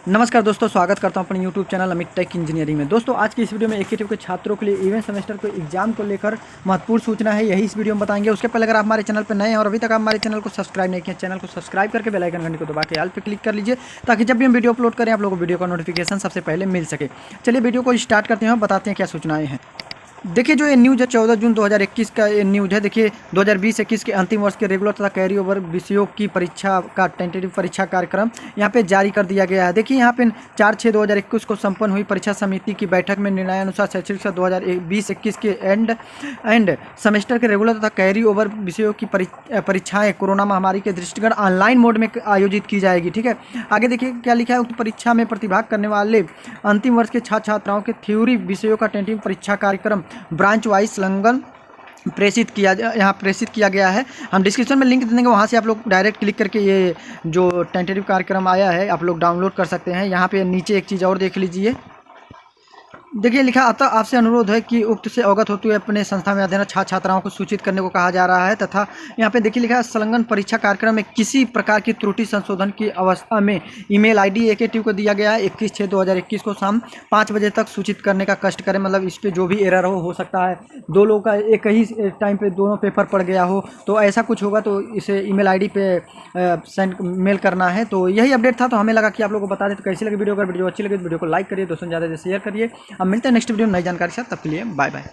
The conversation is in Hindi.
नमस्कार दोस्तों, स्वागत करता हूं अपने YouTube channel Amit tech engineering में। दोस्तों आज की इस वीडियो में AKTU के छात्रों के लिए इवेंट सेमेस्टर के एग्जाम को लेकर महत्वपूर्ण सूचना है, यही इस वीडियो में बताएंगे। उसके पहले अगर आप हमारे चैनल पर नए हैं और अभी तक आप हमारे चैनल को सब्सक्राइब नहीं किया, चैनल को सब्सक्राइब करके बेल आइकन घंटी को दबा के ऑल पे क्लिक कर लीजिए, ताकि जब भी हम वीडियो अपलोड करें आप लोगों को वीडियो का नोटिफिकेशन सबसे पहले मिल सके। चलिए वीडियो को स्टार्ट करते हैं, बताते हैं क्या सूचनाएँ हैं। देखिए जो ये न्यूज़ है 14 जून 2021 का ये न्यूज़ है। देखिए 2020-21 के अंतिम वर्ष के रेगुलर तथा कैरी ओवर विषयों की परीक्षा का टेंटेटिव परीक्षा कार्यक्रम यहाँ पे जारी कर दिया गया है। देखिए यहाँ पे 4/6/2021 को संपन्न हुई परीक्षा समिति की बैठक में निर्णयानुसार शैक्षणिक साल 2020-21 के एंड सेमेस्टर के रेगुलर तथा कैरी ओवर विषयों की परीक्षाएँ कोरोना महामारी के दृष्टिगत ऑनलाइन मोड में आयोजित की जाएगी। ठीक है, आगे देखिए क्या लिखा है। उक्त परीक्षा में प्रतिभाग करने वाले अंतिम वर्ष के छात्र छात्राओं के थ्योरी विषयों का टेंटेटिव परीक्षा कार्यक्रम ब्रांच वाइज संलग्न प्रेषित किया गया है। हम डिस्क्रिप्शन में लिंक दे देंगे, वहाँ से आप लोग डायरेक्ट क्लिक करके ये जो टेंटेटिव कार्यक्रम आया है आप लोग डाउनलोड कर सकते हैं। यहाँ पे नीचे एक चीज़ और देख लीजिए, देखिए लिखा अतः आपसे अनुरोध है कि उक्त से अवगत होते हुए अपने संस्था में अध्ययन छात्र छात्राओं को सूचित करने को कहा जा रहा है। तथा यहाँ पे देखिए लिखा है संलग्न परीक्षा कार्यक्रम में किसी प्रकार की त्रुटि संशोधन की अवस्था में ईमेल आईडी AKTU को दिया गया है। 21/6/2021 को शाम 5 बजे तक सूचित करने का कष्ट करें। मतलब इस पर जो भी एरर हो सकता है, दो लोगों का एक ही टाइम पे दोनों पेपर पड़ गया हो, तो ऐसा कुछ होगा तो इसे ईमेल आईडी पे सेंड मेल करना है। तो यही अपडेट था, तो हमें लगा कि आप लोगों को बता दें। तो कैसी लगी वीडियो? अगर वीडियो अच्छी लगी तो वीडियो को लाइक करिए, दोस्तों ज़्यादा से शेयर करिए। अब मिलते हैं नेक्स्ट वीडियो नई जानकारी के साथ, तब के लिए बाय बाय।